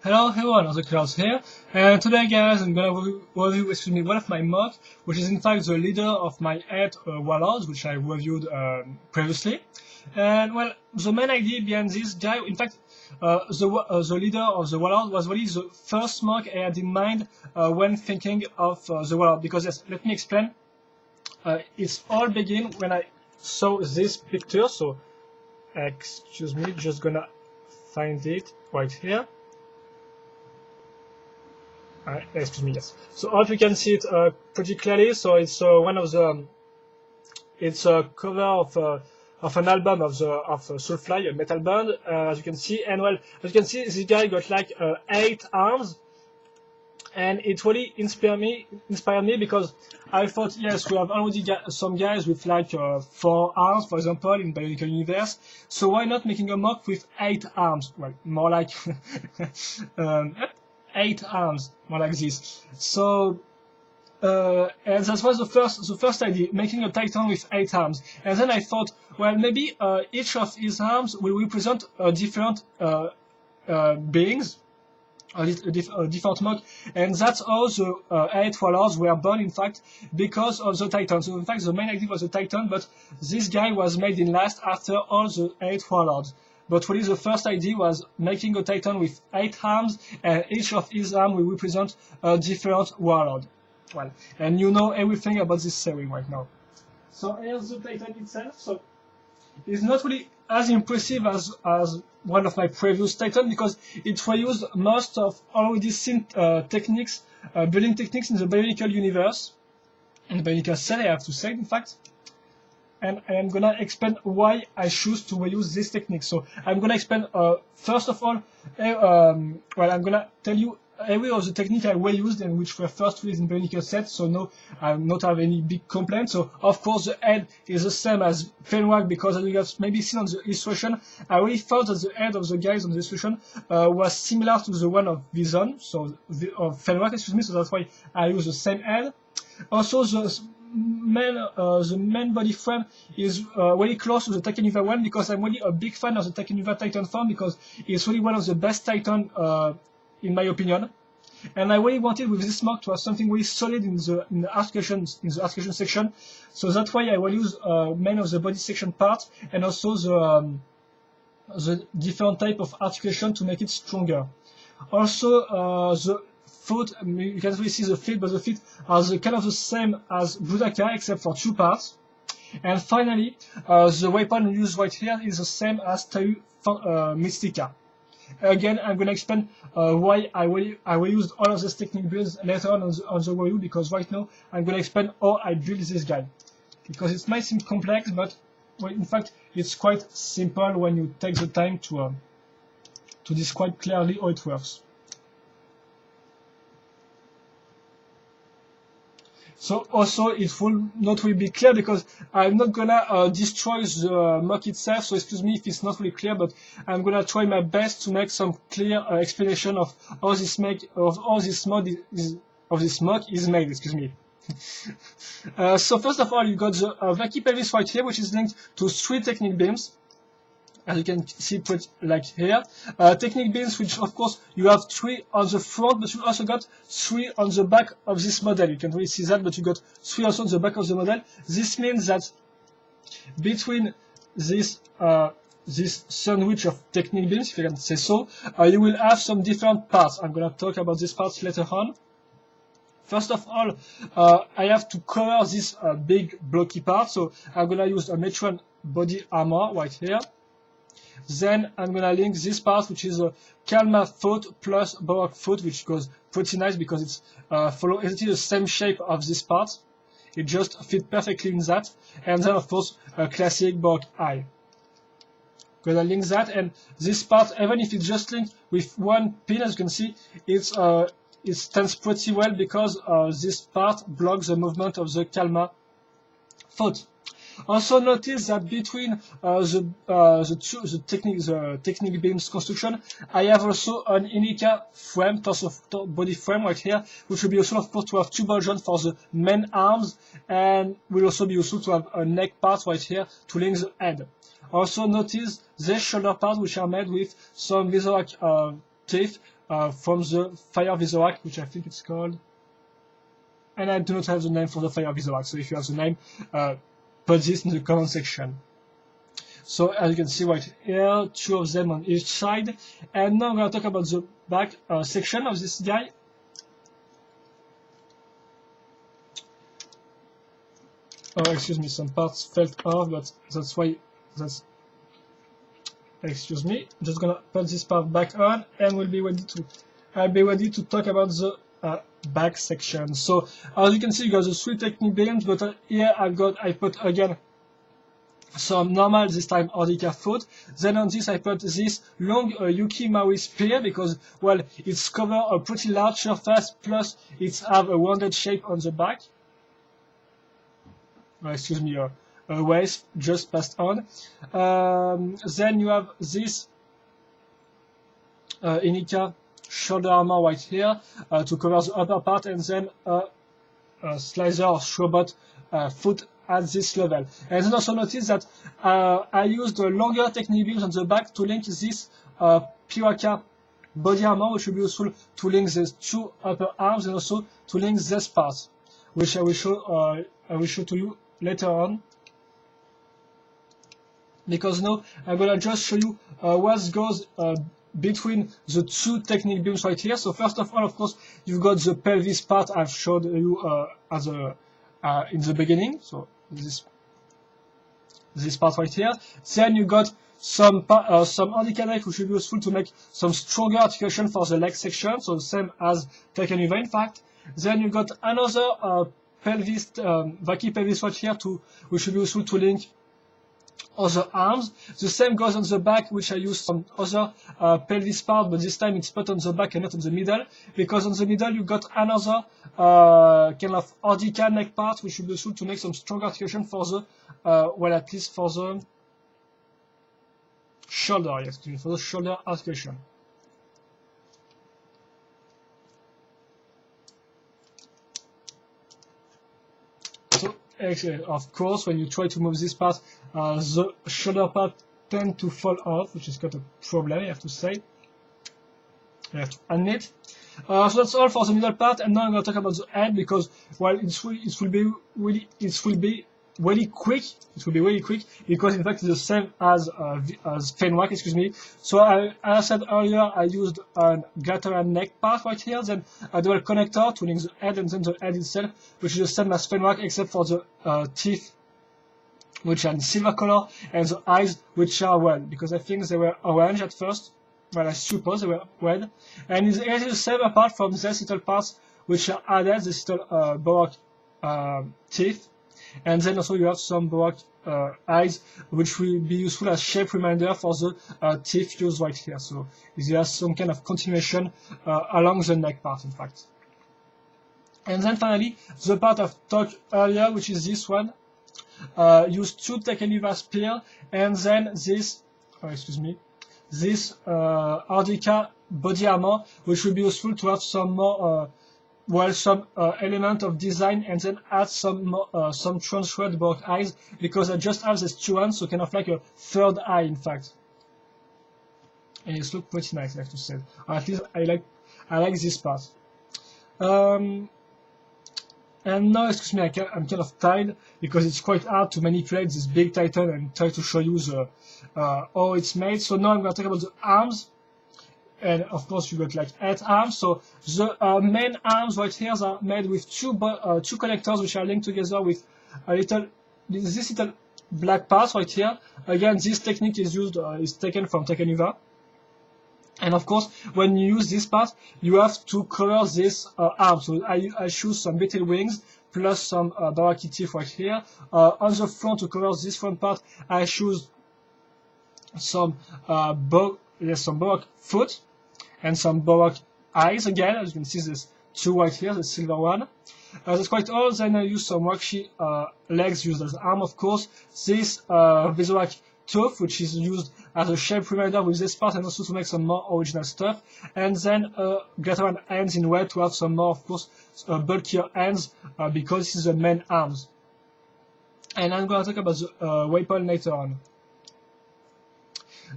Hello everyone, the Clouds here, and today guys I'm gonna review one of my mocks, which is in fact the leader of my 8 warlords, which I reviewed previously. And well, the main idea behind this guy, in fact, the leader of the warlord was really the first mock I had in mind when thinking of the warlord, because yes, let me explain. It's all begin when I saw this picture, so excuse me, just gonna find it right here. Excuse me, yes. So I hope you can see it pretty clearly. So it's one of the, it's a cover of an album of Soulfly, a metal band, as you can see. And well, as you can see, this guy got like 8 arms, and it really inspired me because I thought, yes, we have already got some guys with like 4 arms, for example, in Bionicle universe. So why not making a mock with 8 arms? Well, more like 8 arms, more like this. So, and that was the first idea, making a Titan with 8 arms. And then I thought, well, maybe each of his arms will represent a different beings, a different mock, and that's how the 8 warlords were born, in fact, because of the Titan. So, in fact, the main idea was the Titan, but this guy was made in last after all the 8 warlords. But really the first idea was making a Titan with 8 arms, and each of his arms will represent a different warlord. Well, and you know everything about this series right now. So here's the Titan itself. So it's not really as impressive as one of my previous Titan, because it reused most of already seen techniques, building techniques in the Bionicle universe, in the Bionicle set, I have to say, in fact. And I am gonna explain why I choose to reuse this technique. So I'm gonna explain first of all, well, I'm gonna tell you every of the technique I reused and which were first released in Bionicle set. So no, I will not have any big complaints. So of course the head is the same as Fenwag, because as you guys maybe seen on the illustration, I really thought that the head of the guys on the illustration was similar to the one of Vijziarrn, so of Fenwag, excuse me. So that's why I use the same head. Also the main body frame is really close to the Takanuva one, because I'm really a big fan of the Takanuva Titan form, because it's really one of the best Titan in my opinion. And I really wanted with this mock to have something really solid in the articulation section. So that's why I will use main of the body section part, and also the different type of articulation to make it stronger. Also the foot, you can really see the feet, but the feet are kind of the same as Budaka, except for 2 parts. And finally, the weapon used right here is the same as Tau Mystica. Again, I'm going to explain why I will use all of these technique builds later on the review, because right now I'm going to explain how I build this guy. Because it might seem complex, but well, in fact it's quite simple when you take the time to describe clearly how it works. So also it will not really be clear, because I'm not gonna destroy the mock itself, so excuse me if it's not really clear, but I'm gonna try my best to make some clear explanation of how this mock is made, excuse me. So first of all, you got the Vaki pelvis right here, which is linked to 3 technique beams. As you can see, put like here, technique beams, which of course you have 3 on the front, but you also got 3 on the back of this model. You can't really see that, but you got 3 also on the back of the model. This means that between this sandwich of technique beams, if you can say so, you will have some different parts. I'm gonna talk about these parts later on. First of all, I have to cover this big blocky part, so I'm gonna use a Metron body armor right here. Then I'm gonna link this part, which is a Kalma foot plus Baroque foot, which goes pretty nice because it's follow exactly the same shape of this part. It just fits perfectly in that. And then of course a classic Baroque eye. Gonna link that, and this part, even if it's just linked with 1 pin, as you can see, it stands pretty well, because this part blocks the movement of the Kalma foot. Also notice that between the technique beams construction, I have also an Inika frame, torso body frame right here, which will be useful of course to have 2 ball joints for the main arms, and will also be useful to have a neck part right here to link the head. Also notice the shoulder parts, which are made with some Vijziarrn teeth, from the Fire Vijziarrn, which I think it's called. And I do not have the name for the Fire Vijziarrn, so if you have the name, put this in the comment section. So as you can see right here, 2 of them on each side. And now I'm going to talk about the back section of this guy. Oh, excuse me, some parts fell off, but that's why that's... Excuse me, just gonna put this part back on, and I'll be ready to talk about the back section. So as you can see, you got the 3 technique beams, but here I put again some normal, this time Ordica foot. Then on this I put this long Yuki Maui spear because, well, it's cover a pretty large surface, plus it's have a rounded shape on the back. Excuse me, a waist just passed on. Then you have this Inika shoulder armor right here to cover the upper part, and then a slicer or robot foot at this level. And then also notice that I used the longer technique beams on the back to link this Piraka body armor, which will be useful to link these 2 upper arms and also to link this part, which I will show to you later on. Because now I'm gonna just show you what goes between the 2 technique beams right here. So first of all, of course, you've got the pelvis part I've showed you in the beginning. So this part right here. Then you got some Ordica knife, which will be useful to make some stronger articulation for the leg section. So the same as taken over, in fact. Then you got another pelvis, Vaki pelvis right here, which will be useful to link other arms. The same goes on the back, which I use some other pelvis part, but this time it's put on the back and not on the middle, because on the middle you got another kind of Ordica neck part, which will be useful to make some strong articulation for the, well, at least for the shoulder, yes, for the shoulder articulation. Of course, when you try to move this part, the shoulder part tend to fall off, which is quite a problem, I have to say. I have to admit. So that's all for the middle part, and now I'm going to talk about the head because, well, it will be really quick. It will be really quick because, in fact, it's the same as Fenwak, excuse me. So as I said earlier, I used a Vijziarrn neck part right here, then a dual connector to link the head and then the head itself, which is the same as Fenwak except for the teeth, which are in silver color, and the eyes, which are red, because I think they were orange at first. Well, I suppose they were red. And it's exactly the same apart from these little parts which are added, this little Baroque teeth. And then also you have some Baroque eyes, which will be useful as shape reminder for the teeth used right here. So there's some kind of continuation along the neck part, in fact. And then finally, the part I've talked earlier, which is this one, used 2 Tekeniva spear, and then this, this Ordica body armor, which will be useful to have some more, some element of design, and then add some transferred Baroque eyes, because I just have these 2 ones, so kind of like a third eye, in fact. And it looks pretty nice, I have to say. Or at least I like this part. And now, excuse me, I'm kind of tired because it's quite hard to manipulate this big Titan and try to show you the how it's made. So now I'm going to talk about the arms. And of course, you got like 8 arms. So the main arms right here are made with 2 connectors which are linked together with this little black part right here. Again, this technique is taken from Tekeniva. And of course, when you use this part, you have to cover this arm. So I choose some beetle wings plus some Baroque teeth right here. On the front, to cover this front part, I choose some Baroque foot and some Baroque eyes again. As you can see, there's 2 right here, the silver one. That's quite all. Then I use some Wakshi legs used as arm, of course. This Vijziarrn tooth, which is used as a shape reminder with this part, and also to make some more original stuff. And then Vijziarrn hands in red to have some more, of course, bulkier hands, because this is the main arms. And I'm going to talk about the weapon later on.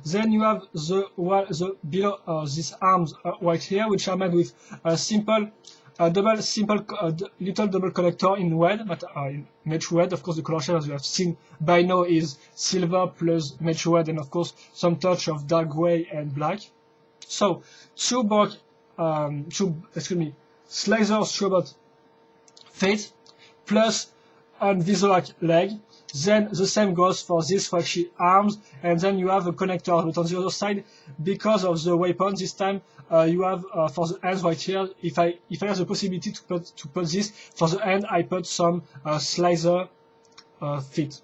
Then you have the below these arms right here, which are made with a simple little double connector in red, but in metro red. Of course, the color shade, as you have seen by now, is silver plus metro red, and of course some touch of dark gray and black. So two slicer robot feet plus an Vijziarrn leg. Then the same goes for these waxy arms, and then you have a connector. But on the other side, because of the weapon, this time you have for the hands right here. If I have the possibility to put this for the hand, I put some slicer feet,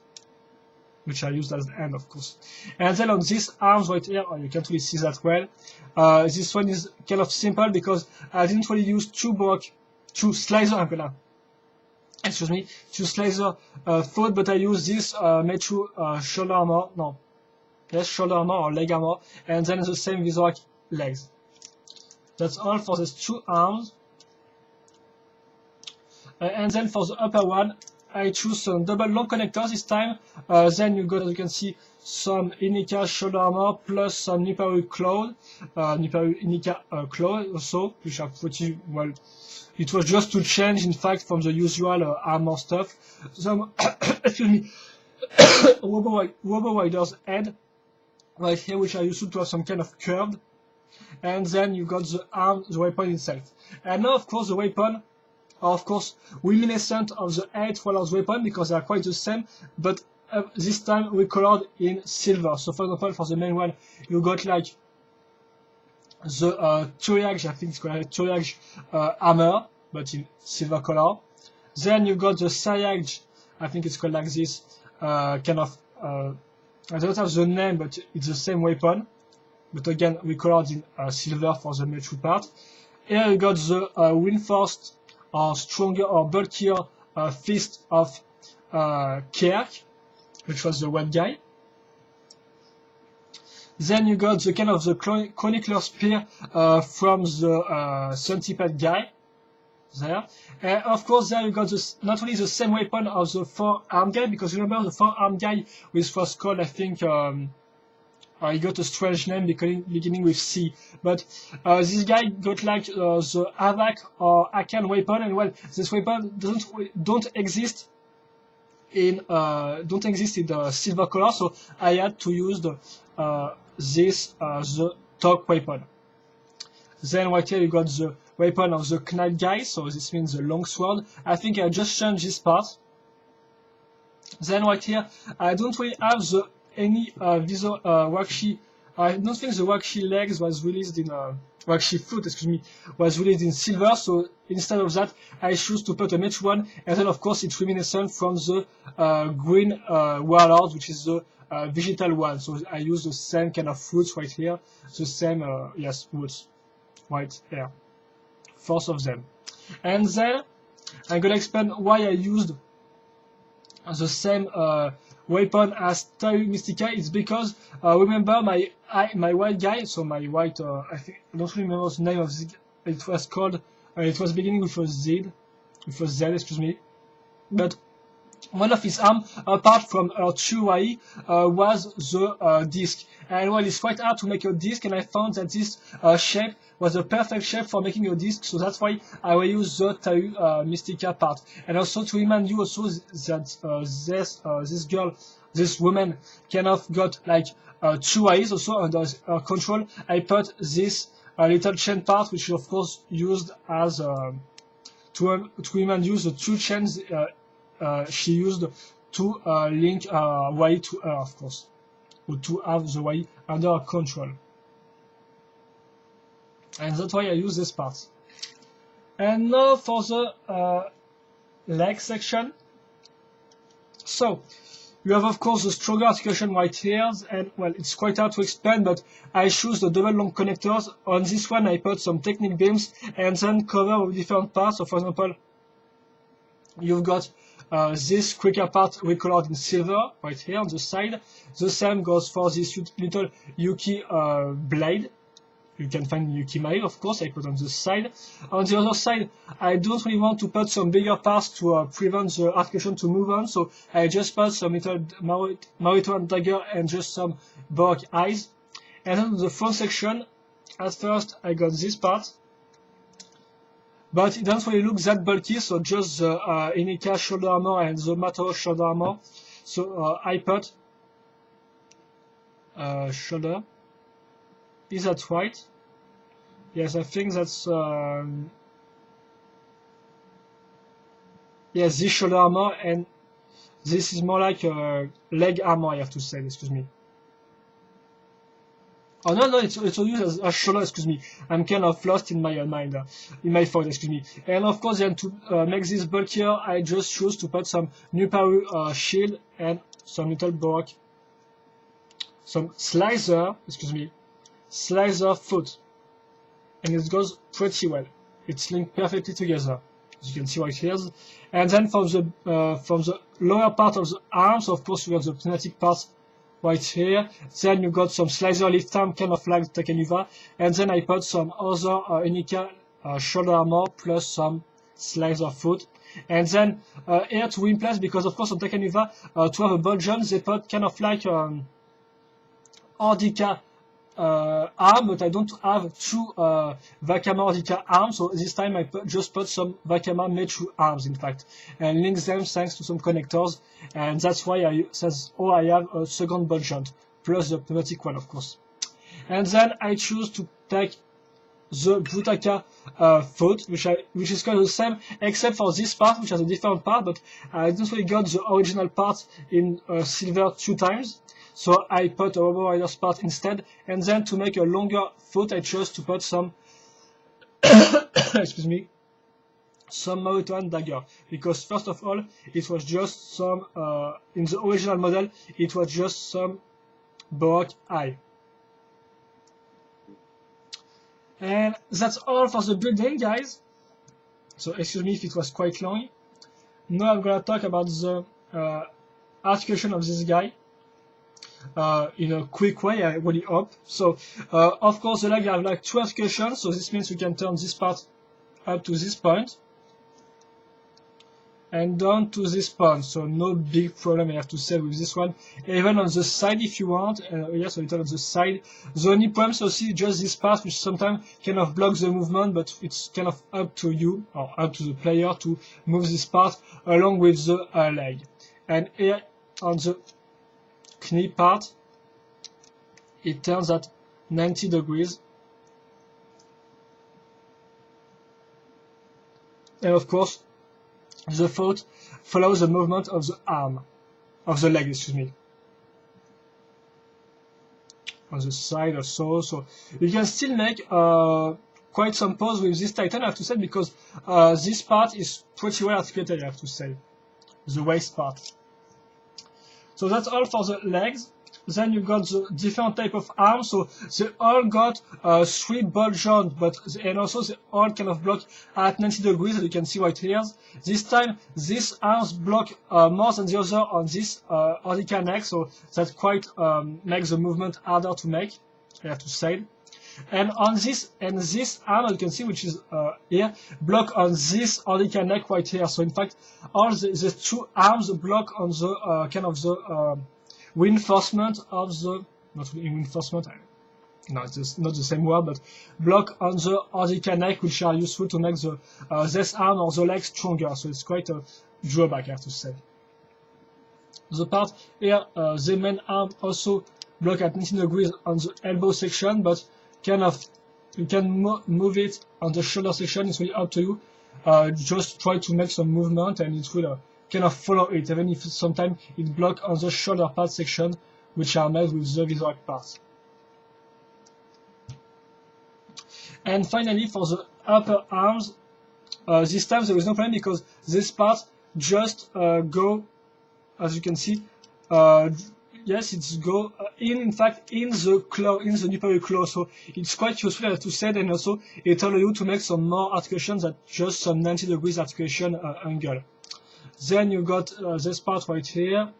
which I used as the hand, of course. And then on these arms right here, you can't really see that well. This one is kind of simple because I didn't really use two slicer. To slicer foot, but I use this metro shoulder armor, shoulder armor or leg armor, and then the same Vijziarrn legs. That's all for these two arms. And then for the upper one, I choose some double long connectors this time. Then you got, as you can see, some Inika shoulder armor plus some Niparu claw, Inika claw also, which are pretty well. It was just to change, in fact, from the usual armor stuff. Some, excuse me, Robo Rider's head right here, which are used to have some kind of curve. And then you got the arm, the weapon itself. And now, of course, the weapon are, of course, reminiscent of the 8 Warlord's weapon because they are quite the same, but this time we colored in silver. So, for example, for the main one, you got like the Turiage, I think it's called Turiage hammer, but in silver color. Then you got the Sayage, I think it's called like this, kind of, I don't have the name, but it's the same weapon. But again, we colored in silver for the metro part. Here you got the reinforced or stronger or bulkier fist of Kirk, which was the one guy. Then you got the kind of the chronicler spear from the centipede guy there. And of course there you got this, not only the same weapon of the four-arm guy, because remember the four-arm guy which was called, I think, he got a strange name beginning with C. But this guy got like the Havak or Akan weapon, and well, this weapon don't exist in the silver color, so I had to use the top weapon. Then right here you got the weapon of the knight guy, so this means the long sword. I think I just changed this part. Then right here I don't really have any Wakshi. I don't think the Wakshi legs was released in Wakshi foot, excuse me, was released in silver. So instead of that, I choose to put a match one, and then of course it's reminiscent from the green warlord, which is the vegetal one. So I use the same kind of fruits right here, the same yes, roots right here, 4 of them. And then I'm gonna explain why I used the same weapon as Tayu Mystica. It's because remember my white guy, so my white I think I don't remember the name of it. It was called it was beginning with a Z, excuse me. But one of his arm, apart from her Chuai, was the disc. And well, it's quite hard to make a disc, and I found that this shape was a perfect shape for making a disc, so that's why I will use the Tayu Mystica part. And also to remind you also that this woman kind of got like 2 eyes also under her control. I put this little chain part, which is of course used as to remind you the 2 chains she used to link Y to her, of course, or to have the Y under her control. And that's why I use this part. And now for the leg section. So you have of course the stronger articulation right here, and well, it's quite hard to explain, but I choose the double long connectors. On this one I put some technique beams and then cover with different parts. So for example, you've got this quicker part recolored in silver right here on the side. The same goes for this little Yuki blade. You can find Yuki Mail, of course, I put on the side. On the other side, I don't really want to put some bigger parts to prevent the articulation to move on, so I just put some little Maruto dagger and just some Borg eyes And then the front section, at first I got this part, but it doesn't really look that bulky, so just the Inika shoulder armor and the Matoro shoulder armor. So I put shoulder. Is that right? Yes, I think that's yes, this shoulder armor, and this is more like a leg armor, I have to say, excuse me. Oh no, it's used as a shoulder, excuse me. I'm kind of lost in my mind, in my thought, excuse me. And of course, then to make this bulkier, I just choose to put some Nuparu shield and some little block, some slicer, excuse me, slicer foot. And it goes pretty well. It's linked perfectly together, as you can see right here. And then from the lower part of the arms, of course, you have the pneumatic part right here. Then you got some slicer lift arm, kind of like Takanuva. And then I put some other Inika shoulder armor plus some slicer foot. And then here to win place, because of course on Takanuva, to have a bulgeon, they put kind of like Ordika arm, but I don't have two Vakama Ordika arms, so this time I just put some Vakama Mechu arms, in fact, and link them thanks to some connectors, and that's why I have a second bulgeon, plus the pneumatic one, of course. And then I choose to take the Butaka foot, which is kind of the same, except for this part, which has a different part, but I didn't really got the original part in silver 2 times. So I put a Robo Rider's part instead, and then to make a longer foot, I chose to put some, excuse me, some Marutan dagger. Because first of all, it was just some, in the original model, it was just some Baroque eye. And that's all for the building, guys. So excuse me if it was quite long. Now I'm gonna talk about the articulation of this guy. In a quick way, I really hope. So, of course, the leg have like 2 articulations, so this means we can turn this part up to this point and down to this point. So no big problem, I have to say, with this one. Even on the side, if you want, yes, a little on the side. The only problem, so see, just this part, which sometimes kind of blocks the movement, but it's kind of up to you or up to the player to move this part along with the leg. And here on the knee part, it turns at 90 degrees, and of course the foot follows the movement of the arm, of the leg, excuse me, on the side or so. So you can still make quite some pose with this Titan, I have to say, because this part is pretty well articulated, I have to say, the waist part. So that's all for the legs. Then you got the different type of arms. So they all got 3 ball joints, and also they all kind of block at 90 degrees, as you can see right here. This time, these arms block more than the other on this Ordika neck, so that quite makes the movement harder to make, I have to say. And on this arm, you can see, which is here, block on this Ordika neck right here. So in fact, all the 2 arms block on the kind of the reinforcement of the, not reinforcement, no, it's not the same word, but block on the Ordika neck, which are useful to make the this arm or the leg stronger. So it's quite a drawback, I have to say. The part here, the main arm also block at 90 degrees on the elbow section, but kind of you can move it on the shoulder section. It's really up to you. Just try to make some movement, and it will kind of follow it, even if sometimes it blocks on the shoulder part section, which are made with the Vijziarrn parts. And finally, for the upper arms, this time there is no problem, because this part just go, as you can see, yes, it's go in fact, in the claw, in the nipple claw. So it's quite useful, I have to say, and also it allows you to make some more articulations at just some 90 degrees articulation angle. Then you got this part right here,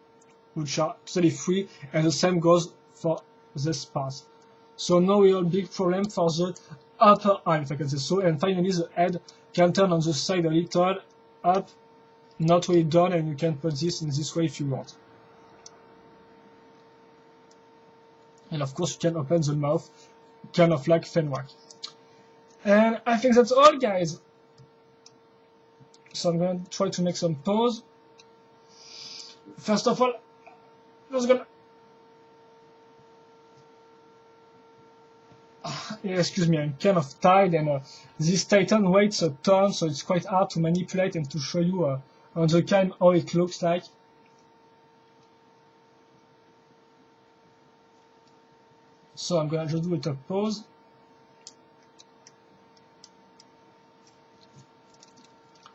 which are totally free, and the same goes for this part. So no real big problem for the upper arm, if I can say so. And finally, the head can turn on the side a little up, not really down, and you can put this in this way if you want. And of course, you can open the mouth, kind of like Fenwak. And I think that's all, guys. So I'm going to try to make some pause. First of all, I'm just gonna... Yeah, excuse me, I'm kind of tired, and this Titan weighs a ton, so it's quite hard to manipulate and to show you on the cam how it looks like. So I'm gonna just do it a pause.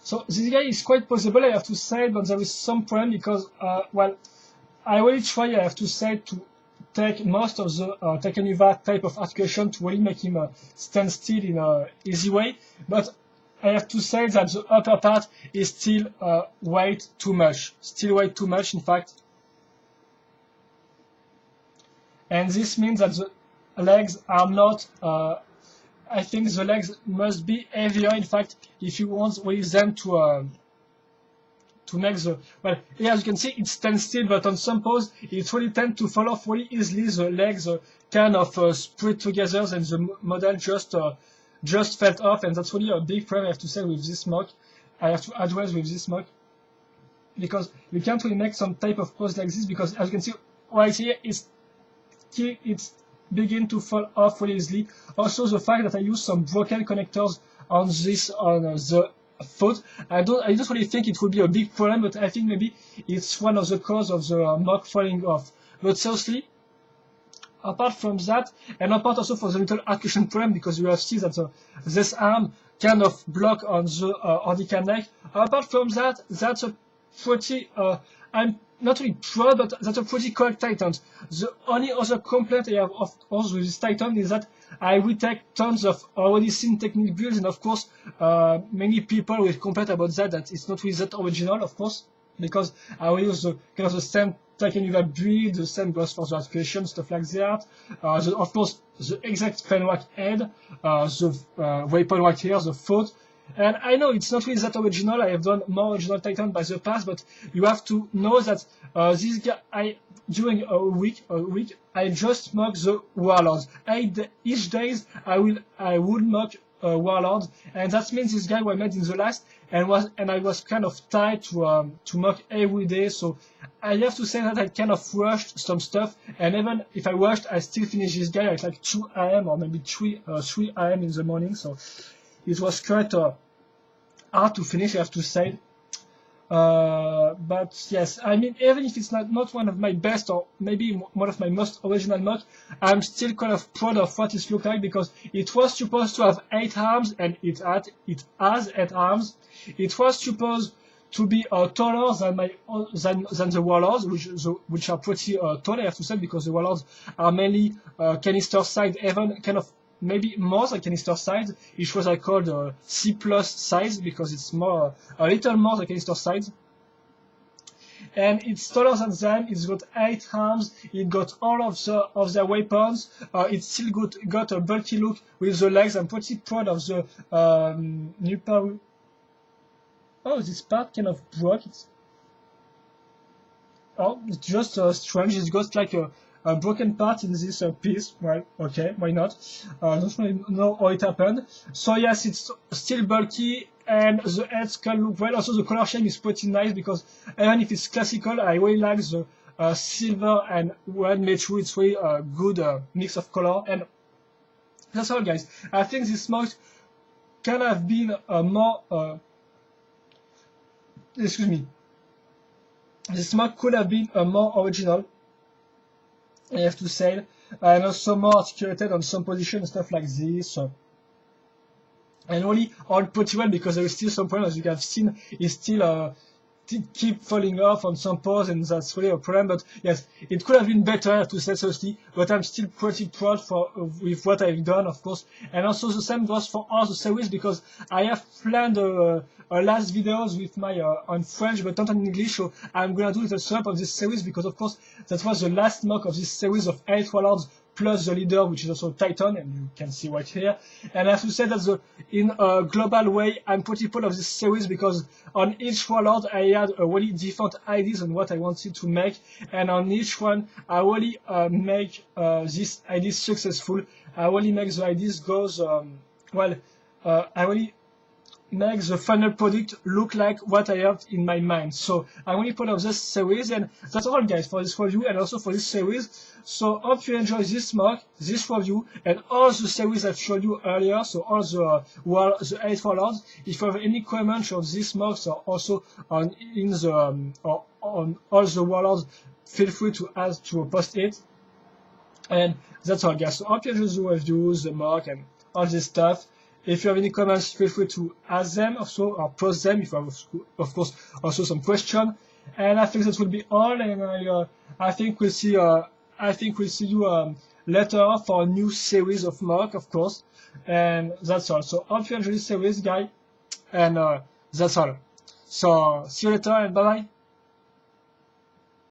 So this guy is quite possible, I have to say, but there is some problem because, well, I really try, I have to say, to take most of the Takanuva type of articulation to really make him stand still in an easy way, but I have to say that the upper part is still weight too much, in fact. And this means that the legs are not, I think the legs must be heavier, in fact, if you want with them to make the, well, here as you can see it stands still, but on some pose it really tends to fall off really easily. The legs kind of spread together and the model just fell off, and that's really a big problem I have to say with this mock. I have to address with this mock, because you can't really make some type of pose like this, because as you can see right here it's begin to fall off really easily. Also the fact that I use some broken connectors on this, on the foot, I don't really think it will be a big problem, but I think maybe it's one of the cause of the mock falling off. But seriously, apart from that, and apart also for the little articulation problem, because you have seen that this arm kind of block on the Ordica neck. Apart from that, that's a pretty, I'm not really proud, but that's a pretty correct Titan. The only other complaint I have of course with this Titan is that I will take tons of already seen technique builds, and of course many people will complain about that it's not really that original, of course, because I will use the kind of the same Takanuva build, the same goes for the articulation, stuff like that. Of course the exact Fenwak head, the weapon right here, the foot. And I know it's not really that original, I have done more original Titan by the past, but you have to know that this guy, during a week, I just mock the Warlords. Each days I would mock Warlords, and that means this guy was made in the last, and I was kind of tired to mock every day, so I have to say that I kind of rushed some stuff, and even if I rushed, I still finished this guy at like 2 AM or maybe 3 AM in the morning, so it was quite hard to finish, I have to say. But yes, I mean, even if it's not one of my best or maybe one of my most original mock, I'm still kind of proud of what it looks like, because it was supposed to have 8 arms and it has 8 arms. It was supposed to be taller than the Warlords, which are pretty tall, I have to say, because the Warlords are mainly canister side, even kind of maybe more than canister size. It was I called C plus size, because it's more a little more than canister size, and it's taller than them. It's got 8 arms. It got all of their weapons. It's still got a bulky look with the legs. I'm pretty proud of the new power. Oh, this part kind of broke. It's just strange. It's got like a broken part in this piece. Well, okay, why not? I don't really know how it happened. So yes, it's still bulky, and the heads can look well. Also, the color scheme is pretty nice, because even if it's classical, I really like the silver and red metal. It's really a good mix of color. And that's all, guys. I think this mock can have been more. Excuse me. This mock could have been more original, I have to say, and also more articulated on some position and stuff like this. And really all pretty well, because there is still some problem, as you have seen, is still keep falling off on some pose, and that's really a problem. But yes, it could have been better, I have to say seriously, but I'm still pretty proud with what I've done, of course. And also the same goes for all the series, because I have planned last videos with my on French but not in English, so I'm gonna do a sum of this series, because of course that was the last mock of this series of 8 Warlords plus the leader, which is also Titan, and you can see right here. And I have to say that in a global way, I'm pretty proud of this series because on each warlord I had a really different ideas on what I wanted to make, and on each one I really make these ideas successful. I really make the ideas goes I really make the final product look like what I have in my mind. So I'm really proud of this series, and that's all guys for this review and also for this series. So hope you enjoy this mock, this review, and all the series I've showed you earlier, so all the 8 warlords. If you have any comments of this mocks or also on or on all the warlords, feel free to ask to post it. And that's all guys. So hope you enjoy the reviews, the mock, and all this stuff. If you have any comments, feel free to ask them also or post them if you have, of course, also some question. And I think that will be all. And I think we'll see. You later for a new series of mock, of course. And that's all. So hope you enjoy this series, guys. And that's all. So see you later and bye bye.